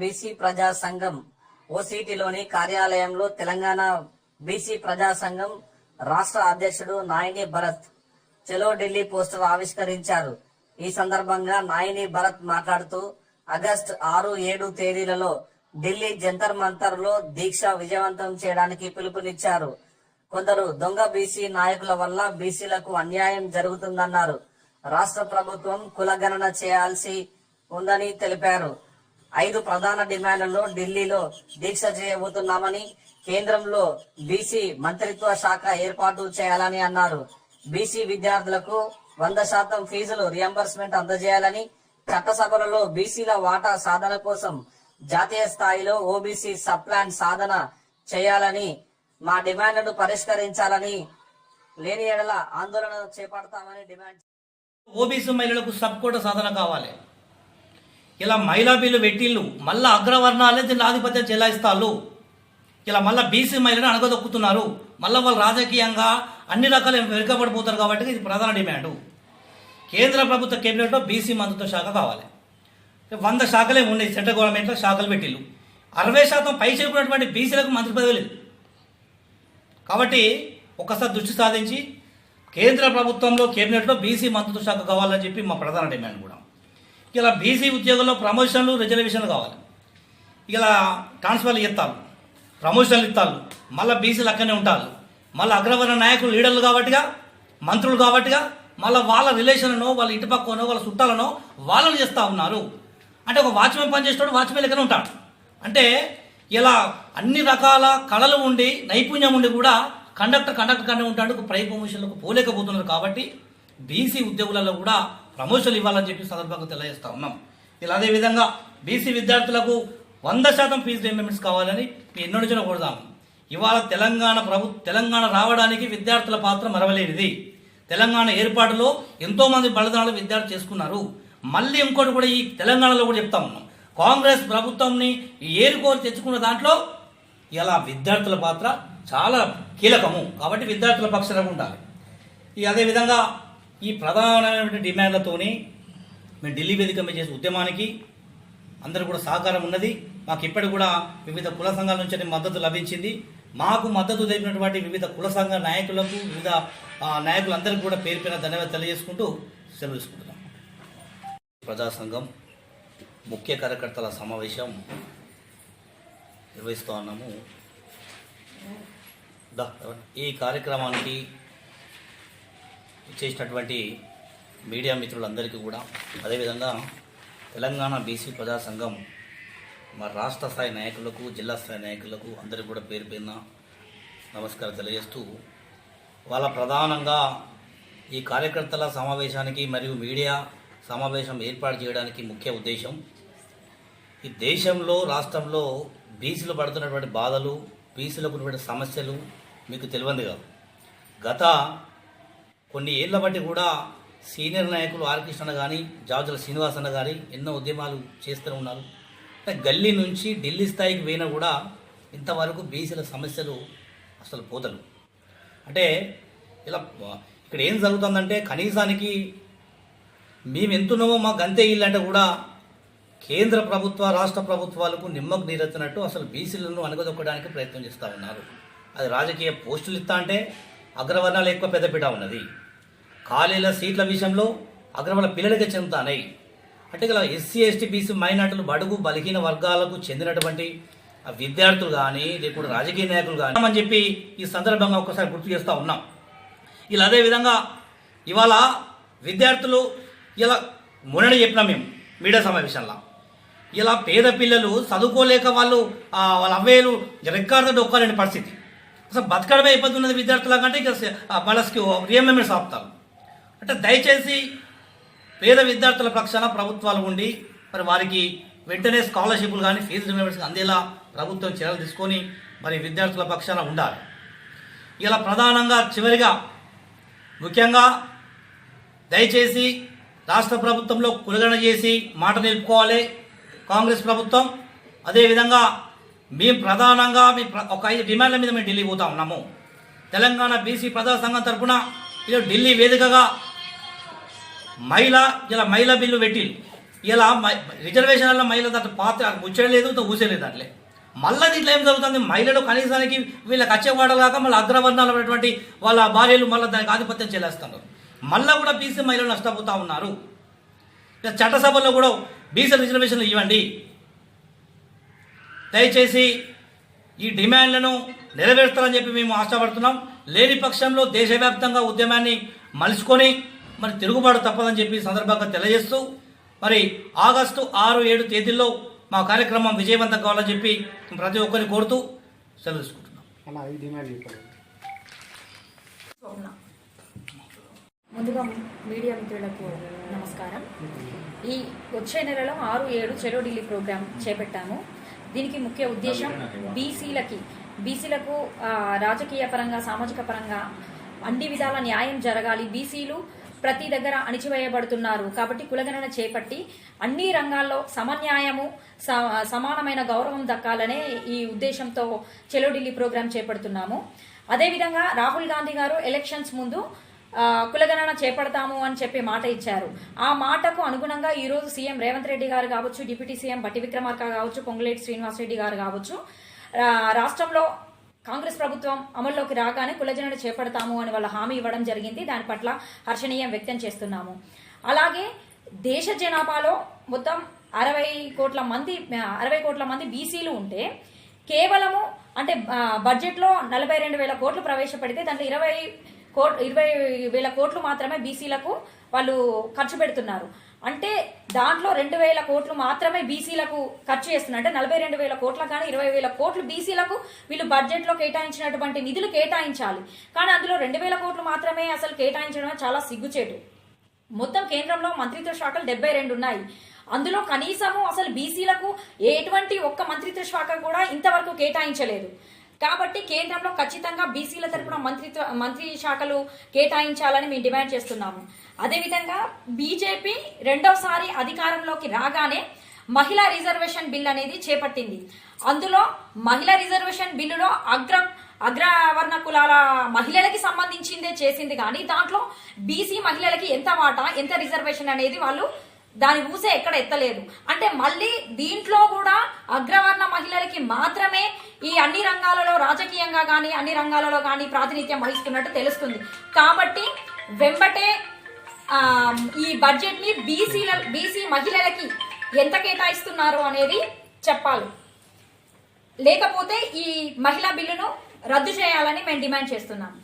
BC ప్రజా సంఘం ఓసీటీలోని కార్యాలయంలో తెలంగాణ బీసీ ప్రజా సంఘం రాష్ట్ర అధ్యక్షుడు నాయిని భరత్ చలో ఢిల్లీ పోస్టర్ ఆవిష్కరించారు. ఈ సందర్భంగా నాయిని భరత్ మాట్లాడుతూ ఆగస్టు 6, 7 తేదీలలో ఢిల్లీ జంతర్ మంతర్ లో దీక్ష విజయవంతం చేయడానికి పిలుపునిచ్చారు. కొందరు దొంగ బీసీ నాయకుల వల్ల బీసీలకు అన్యాయం జరుగుతుందన్నారు. రాష్ట్ర ప్రభుత్వం కులగణన చేయాల్సి ఉందని తెలిపారు. 5 ప్రధాన డిమాండ్లలో ఢిల్లీలో దీక్ష చేయబోతున్నామని, కేంద్రంలో బీసీ మంత్రిత్వ శాఖ ఏర్పాటు చేయాలని అన్నారు. బీసీ విద్యార్థులకు 100% ఫీజులు రియంబర్స్మెంట్ అందజేయాలని, చట్టసభలలో బీసీల వాటా సాధన కోసం జాతీయ స్థాయిలో ఓబీసీ సబ్ ప్లాన్ సాధన చేయాలని, మా డిమాండ్లను పరిష్కరించాలని, లేని ఎడల ఆందోళన చేపడతామని డిమాండ్. ఓబీసీ మహిళలకు సబ్ కోట సాధన కావాలి. ఇలా మహిళా బిల్లు పెట్టిళ్ళు మళ్ళా అగ్రవర్ణాలే దీన్ని ఆధిపత్యం చెలాయిస్తారు. ఇలా మళ్ళీ బీసీ మహిళను అణగదొక్కుతున్నారు. మళ్ళీ వాళ్ళు రాజకీయంగా అన్ని రకాల వెనుకబడిపోతారు. కాబట్టి ఇది ప్రధాన డిమాండు. కేంద్ర ప్రభుత్వ కేబినెట్లో బీసీ మంత్రిత్వ శాఖ కావాలి. 100 శాఖలే ఉన్నాయి. సెంట్రల్ గవర్నమెంట్లో శాఖలు పెట్టిళ్ళు. 60% పై చేరుకున్నటువంటి బీసీలకు మంత్రి పదవి లేదు. కాబట్టి ఒకసారి దృష్టి సాధించి కేంద్ర ప్రభుత్వంలో కేబినెట్లో బీసీ మంత్రిత్వ శాఖ కావాలని చెప్పి మా ప్రధాన డిమాండ్ కూడా. ఇలా బీసీ ఉద్యోగుల్లో ప్రమోషన్లు, రిజర్వేషన్లు కావాలి. ఇలా ట్రాన్స్ఫర్లు ఇస్తారు, ప్రమోషన్లు ఇస్తారు, మళ్ళీ బీసీలు అక్కడనే ఉంటారు. మళ్ళీ అగ్రవర్ణ నాయకులు, లీడర్లు కాబట్టిగా, మంత్రులు కాబట్టిగా మళ్ళీ వాళ్ళ రిలేషన్లో, వాళ్ళ ఇంటి పక్కనో, వాళ్ళ చుట్టాలనో వాళ్ళని చేస్తూ ఉన్నారు. అంటే ఒక వాచ్మెన్ పనిచేసేవాడు వాచ్మెన్ లెక్కనే ఉంటాడు. అంటే ఇలా అన్ని రకాల కళలు ఉండి, నైపుణ్యం ఉండి కూడా కండక్టర్ కనే ఉంటాడు. ప్రై ప్రమోషన్లకు పోలేకపోతున్నారు. కాబట్టి బీసీ ఉద్యోగులలో కూడా ప్రమోషన్లు ఇవ్వాలని చెప్పి సందర్భంగా తెలియజేస్తా ఉన్నాం. ఇలా అదేవిధంగా బీసీ విద్యార్థులకు 100% ఫీజు రియంబర్స్మెంట్స్ కావాలని మీ ఎన్నో నుంచి కోరుదాము. ఇవాళ తెలంగాణ రావడానికి విద్యార్థుల పాత్ర మరవలేనిది. తెలంగాణ ఏర్పాటులో ఎంతోమంది బలిదానాలు విద్యార్థులు చేసుకున్నారు. మళ్ళీ ఇంకోటి కూడా ఈ తెలంగాణలో కూడా చెప్తా ఉన్నాం. కాంగ్రెస్ ప్రభుత్వంని ఏరుకోరి తెచ్చుకున్న దాంట్లో ఇలా విద్యార్థుల పాత్ర చాలా కీలకము. కాబట్టి విద్యార్థుల పక్షాన ఉండాలి. అదేవిధంగా ఈ ప్రధానమైన డిమాండ్లతోని మేము ఢిల్లీ వేదిక మీద చేసే ఉద్యమానికి అందరూ కూడా సహకారం ఉన్నది. మాకు ఇప్పటికి కూడా వివిధ కుల సంఘాల నుంచి మద్దతు లభించింది. మాకు మద్దతు తెలిపినటువంటి వివిధ కుల సంఘ నాయకులకు, వివిధ నాయకులందరికీ కూడా పేరు పైన ధన్యవాదాలు తెలియజేసుకుంటూ సెలవు తీసుకుంటున్నాం. ప్రజా సంఘం ముఖ్య కార్యకర్తల సమావేశం నిర్వహిస్తూ ఉన్నాము. ఈ కార్యక్రమానికి చేసినటువంటి మీడియా మిత్రులందరికీ కూడా, అదేవిధంగా తెలంగాణ బీసీ ప్రజా సంఘం మా రాష్ట్ర స్థాయి నాయకులకు, జిల్లా స్థాయి నాయకులకు అందరికీ కూడా పేరు పేరున నమస్కారం తెలియజేస్తూ, వాళ్ళ ప్రధానంగా ఈ కార్యకర్తల సమావేశానికి మరియు మీడియా సమావేశం ఏర్పాటు చేయడానికి ముఖ్య ఉద్దేశం, ఈ దేశంలో, రాష్ట్రంలో బీసీలు పడుతున్నటువంటి బాధలు, బీసీలకు ఉన్నటువంటి సమస్యలు మీకు తెలియంది కాదు. గత కొన్ని ఏళ్ల బట్టి కూడా సీనియర్ నాయకులు ఆర్ కృష్ణ కానీ, జాజుల శ్రీనివాస్ అన్న కానీ ఎన్నో ఉద్యమాలు చేస్తూనే ఉన్నారు. అంటే గల్లీ నుంచి ఢిల్లీ స్థాయికి పోయినా కూడా ఇంతవరకు బీసీల సమస్యలు అసలు పోతలు. అంటే ఇలా ఇక్కడ ఏం జరుగుతుందంటే, కనీసానికి మేము ఎంతున్నామో మాకు అంతే ఇల్లంటే కూడా కేంద్ర ప్రభుత్వ, రాష్ట్ర ప్రభుత్వాలకు నిమ్మకు నీరెత్తినట్టు అసలు బీసీలను అణగదొక్కడానికి ప్రయత్నం చేస్తూ ఉన్నారు. అది రాజకీయ పోస్టులు ఇస్తా అంటే అగ్రవర్ణాలు ఎక్కువ పెద్దపీట ఉన్నది. ఖాళీల సీట్ల విషయంలో అగ్రవర్ణ పిల్లలకే చెందుతాయి. అంటే ఇలా ఎస్సీ, ఎస్టీ, బీసీ, మైనార్టీలు, బడుగు బలహీన వర్గాలకు చెందినటువంటి విద్యార్థులు కానీ, లేకుంటే రాజకీయ నాయకులు కానీ అని చెప్పి ఈ సందర్భంగా ఒక్కసారి గుర్తు చేస్తూ ఉన్నాం. ఇలా అదేవిధంగా ఇవాళ విద్యార్థులు ఇలా మొన్న చెప్పినాం మేము మీడియా సమావేశంలో, ఇలా పేద పిల్లలు చదువుకోలేక వాళ్ళ అవ్వేలు రెక్కార్డు డొక్కాలని పరిస్థితి. అసలు బతకడమే ఇబ్బంది ఉన్నది విద్యార్థుల కంటే ఇక వాళ్ళకి రియంబర్స్మెంట్స్ ఆపుతారు. అంటే దయచేసి పేద విద్యార్థుల పక్షాన ప్రభుత్వాలు ఉండి మరి వారికి వెంటనే స్కాలర్షిప్లు కానీ, ఫీజు రియంబర్స్మెంట్స్ అందేలా ప్రభుత్వం చర్యలు తీసుకొని మరి విద్యార్థుల పక్షాన ఉండాలి. ఇలా ప్రధానంగా చివరిగా ముఖ్యంగా దయచేసి రాష్ట్ర ప్రభుత్వంలో కులగణన చేసి మాట నిలుపుకోవాలి కాంగ్రెస్ ప్రభుత్వం. అదేవిధంగా మేము ప్రధానంగా ఒక 5 డిమాండ్ల మీద మేము ఢిల్లీ పోతా ఉన్నాము. తెలంగాణ బీసీ ప్రజా సంఘం తరఫున ఈరోజు ఢిల్లీ వేదికగా మహిళా బిల్లు పెట్టి ఇలా రిజర్వేషన్ల మహిళలు అట్లా పాత్ర ముచ్చలేదు ఊసేలేదు అట్లే. మళ్ళీ దీంట్లో ఏం జరుగుతుంది, మహిళలు కనీసానికి వీళ్ళకి వచ్చేవాడలాగా మళ్ళీ అగ్రవర్ణాలైనటువంటి వాళ్ళ భార్యలు మళ్ళీ దానికి ఆధిపత్యం చెల్లేస్తున్నారు. మళ్ళీ కూడా బీసీ మహిళలు నష్టపోతూ ఉన్నారు. చట్టసభలో కూడా బీసీ రిజర్వేషన్లు ఇవ్వండి, దయచేసి ఈ డిమాండ్లను నెరవేర్తారని చెప్పి మేము ఆశపడుతున్నాం. లేని పక్షంలో దేశవ్యాప్తంగా ఉద్యమాన్ని మలుచుకొని మరి తిరుగుబాటు తప్పదని చెప్పి సందర్భంగా తెలియజేస్తూ మరి ఆగస్టు 6, 7 తేదీల్లో మా కార్యక్రమం విజయవంతం కావాలని చెప్పి ప్రతి ఒక్కరిని కోరుతూ సెలవు తీసుకుంటున్నాం. ముందుగా మీడియా మిత్రులకు నమస్కారం. ఈ వచ్చే నెలలో 6, 7 చెలో ఢిల్లీ ప్రోగ్రాం చేపట్టాము. దీనికి ముఖ్య ఉద్దేశం బీసీలకు రాజకీయ పరంగా, సామాజిక పరంగా అన్ని విధాల న్యాయం జరగాలి. బీసీలు ప్రతి దగ్గర అణిచివేయబడుతున్నారు కాబట్టి కులగణన చేపట్టి అన్ని రంగాల్లో సమన్యాయము, సమానమైన గౌరవం దక్కాలనే ఈ ఉద్దేశంతో చెలో ఢిల్లీ ప్రోగ్రాం చేపడుతున్నాము. అదేవిధంగా రాహుల్ గాంధీ గారు ఎలక్షన్స్ ముందు కులగణన చేపడతాము అని చెప్పి మాట ఇచ్చారు. ఆ మాటకు అనుగుణంగా ఈ రోజు సీఎం రేవంత్ రెడ్డి గారు కావచ్చు, డిప్యూటీ సీఎం బట్టి విక్రమార్క కావచ్చు, పొంగులేటి శ్రీనివాస్ రెడ్డి గారు కావచ్చు, రాష్ట్రంలో కాంగ్రెస్ ప్రభుత్వం అమల్లోకి రాగానే కులగణన చేపడతాము అని వాళ్ళ హామీ ఇవ్వడం జరిగింది. దాని పట్ల హర్షణీయం వ్యక్తం చేస్తున్నాము. అలాగే దేశ జనాభాలో మొత్తం 60 కోట్ల మంది బీసీలు ఉంటే కేవలము అంటే బడ్జెట్లో 42,000 కోట్లు ప్రవేశపెడితే దాంట్లో 20,000 కోట్లు మాత్రమే బీసీలకు వాళ్ళు ఖర్చు పెడుతున్నారు. అంటే దాంట్లో 2,000 కోట్లు మాత్రమే బీసీలకు ఖర్చు చేస్తున్నారు. అంటే 42,000 కోట్లకు కానీ 20,000 కోట్లు బీసీలకు వీళ్ళు బడ్జెట్లో కేటాయించినటువంటి నిధులు కేటాయించాలి. కానీ అందులో 2,000 కోట్లు మాత్రమే అసలు కేటాయించడం చాలా సిగ్గుచేటు. మొత్తం కేంద్రంలో మంత్రిత్వ శాఖలు 72 ఉన్నాయి. అందులో కనీసము అసలు బీసీలకు ఎటువంటి ఒక్క మంత్రిత్వ శాఖ కూడా ఇంతవరకు కేటాయించలేదు. కాబట్టి కేంద్రంలో ఖచ్చితంగా బీసీల తరపున మంత్రి శాఖలు కేటాయించాలని మేము డిమాండ్ చేస్తున్నాము. అదేవిధంగా బీజేపీ రెండోసారి అధికారంలోకి రాగానే మహిళా రిజర్వేషన్ బిల్ అనేది చేపట్టింది. అందులో మహిళా రిజర్వేషన్ బిల్లులో అగ్రవర్ణ కులాల మహిళలకి సంబంధించిందే చేసింది, కానీ దాంట్లో బీసీ మహిళలకి ఎంత వాటా, ఎంత రిజర్వేషన్ అనేది వాళ్ళు దాని ఊసే ఎక్కడ ఎత్తలేదు. అంటే మళ్ళీ దీంట్లో కూడా అగ్రవర్ణ మహిళలకి మాత్రమే ఈ అన్ని రంగాలలో రాజకీయంగా కానీ అన్ని రంగాలలో కానీ ప్రాతినిధ్యం వహిస్తున్నట్టు తెలుస్తుంది. కాబట్టి వెంబటే ఈ బడ్జెట్ ని బీసీ మహిళలకి ఎంత కేటాయిస్తున్నారు అనేది చెప్పాలి. లేకపోతే ఈ మహిళా బిల్లును రద్దు చేయాలని మేము డిమాండ్ చేస్తున్నాము.